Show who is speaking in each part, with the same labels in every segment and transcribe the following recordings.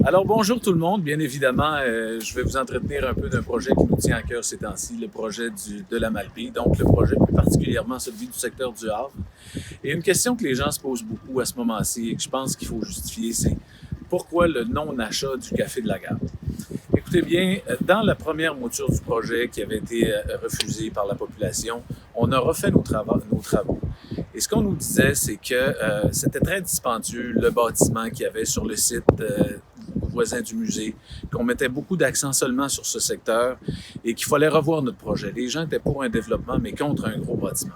Speaker 1: Alors bonjour tout le monde, bien évidemment, je vais vous entretenir un peu d'un projet qui nous tient à cœur ces temps-ci, le projet de la Malbaie, donc le projet plus particulièrement celui du secteur du Havre. Et une question que les gens se posent beaucoup à ce moment-ci et que je pense qu'il faut justifier, c'est pourquoi le non-achat du café de la gare? Écoutez bien, dans la première mouture du projet qui avait été refusée par la population, on a refait nos travaux. Et ce qu'on nous disait, c'est que c'était très dispendieux, le bâtiment qu'il y avait sur le site voisin du musée, qu'on mettait beaucoup d'accent seulement sur ce secteur et qu'il fallait revoir notre projet. Les gens étaient pour un développement, mais contre un gros bâtiment.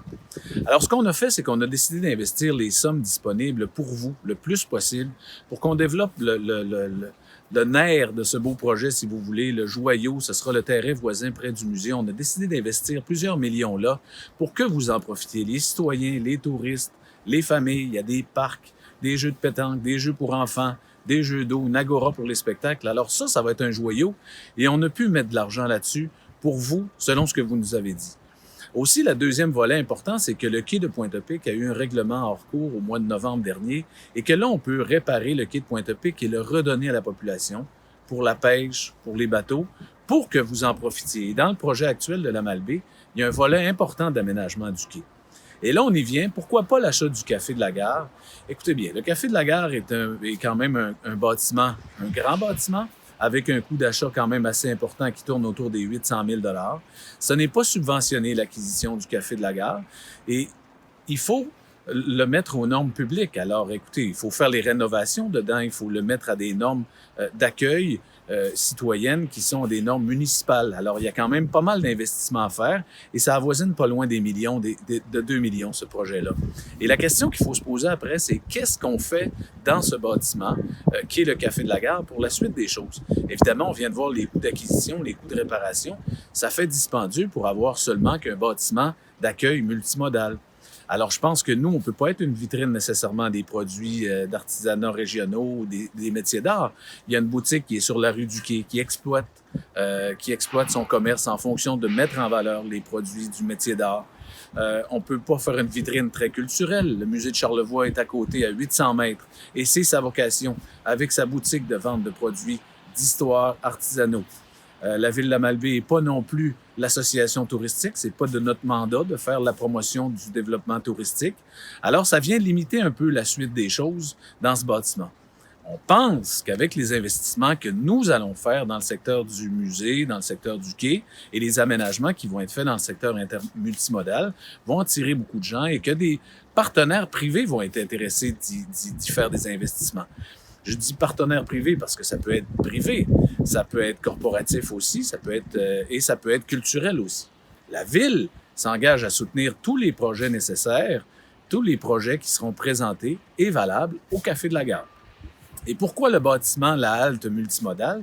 Speaker 1: Alors, ce qu'on a fait, c'est qu'on a décidé d'investir les sommes disponibles pour vous le plus possible pour qu'on développe le nerf de ce beau projet, si vous voulez, le joyau, ce sera le terrain voisin près du musée. On a décidé d'investir plusieurs millions là pour que vous en profitiez, les citoyens, les touristes, les familles. Il y a des parcs, des jeux de pétanque, des jeux pour enfants, des jeux d'eau, une agora pour les spectacles. Alors ça va être un joyau et on a pu mettre de l'argent là-dessus pour vous, selon ce que vous nous avez dit. Aussi, le deuxième volet important, c'est que le quai de Pointe-à-Pic a eu un règlement hors cours au mois de novembre dernier et que là, on peut réparer le quai de Pointe-à-Pic et le redonner à la population pour la pêche, pour les bateaux, pour que vous en profitiez. Et dans le projet actuel de la Malbaie, il y a un volet important d'aménagement du quai. Et là, on y vient. Pourquoi pas l'achat du café de la gare? Écoutez bien, le café de la gare est quand même un bâtiment, un grand bâtiment, avec un coût d'achat quand même assez important qui tourne autour des 800 000 $. Ce n'est pas subventionné, l'acquisition du café de la gare. Et il faut le mettre aux normes publiques. Alors, écoutez, il faut faire les rénovations dedans, il faut le mettre à des normes d'accueil citoyennes qui sont des normes municipales. Alors, il y a quand même pas mal d'investissements à faire et ça avoisine pas loin des millions, de 2 millions, ce projet-là. Et la question qu'il faut se poser après, c'est qu'est-ce qu'on fait dans ce bâtiment qui est le Café de la Gare pour la suite des choses? Évidemment, on vient de voir les coûts d'acquisition, les coûts de réparation. Ça fait dispendieux pour avoir seulement qu'un bâtiment d'accueil multimodal. Alors, je pense que nous, on ne peut pas être une vitrine nécessairement des produits d'artisanat régionaux, des métiers d'art. Il y a une boutique qui est sur la rue du Quai, qui exploite son commerce en fonction de mettre en valeur les produits du métier d'art. On ne peut pas faire une vitrine très culturelle. Le musée de Charlevoix est à côté, à 800 mètres, et c'est sa vocation, avec sa boutique de vente de produits d'histoire artisanaux. La Ville de la Malbaie n'est pas non plus l'association touristique. C'est pas de notre mandat de faire la promotion du développement touristique. Alors, ça vient limiter un peu la suite des choses dans ce bâtiment. On pense qu'avec les investissements que nous allons faire dans le secteur du musée, dans le secteur du quai et les aménagements qui vont être faits dans le secteur multimodal vont attirer beaucoup de gens et que des partenaires privés vont être intéressés d'y faire des investissements. Je dis partenaire privé parce que ça peut être privé, ça peut être corporatif aussi, ça peut être culturel aussi. La Ville s'engage à soutenir tous les projets nécessaires, tous les projets qui seront présentés et valables au Café de la Gare. Et pourquoi le bâtiment, la halte multimodale?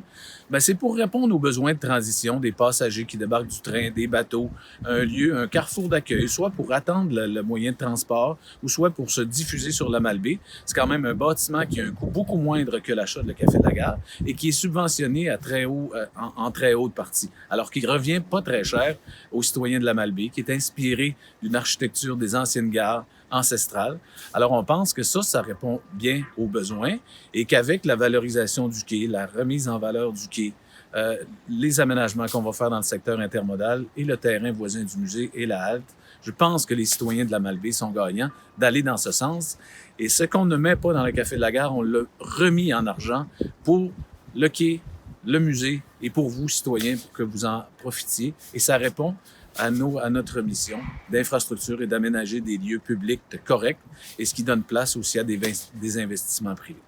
Speaker 1: Bien, c'est pour répondre aux besoins de transition des passagers qui débarquent du train, des bateaux, un lieu, un carrefour d'accueil, soit pour attendre le moyen de transport ou soit pour se diffuser sur la Malbaie. C'est quand même un bâtiment qui a un coût beaucoup moindre que l'achat de le Café de la Gare et qui est subventionné à très haut, en très haute partie. Alors qu'il revient pas très cher aux citoyens de la Malbaie, qui est inspiré d'une architecture des anciennes gares ancestrales. Alors, on pense que ça répond bien aux besoins et qu'avec la valorisation du quai, la remise en valeur du quai, les aménagements qu'on va faire dans le secteur intermodal et le terrain voisin du musée et la halte, je pense que les citoyens de la Malbaie sont gagnants d'aller dans ce sens. Et ce qu'on ne met pas dans le Café de la Gare, on l'a remis en argent pour le quai, le musée et pour vous, citoyens, pour que vous en profitiez. Et ça répond à notre mission d'infrastructure et d'aménager des lieux publics corrects et ce qui donne place aussi à des investissements privés.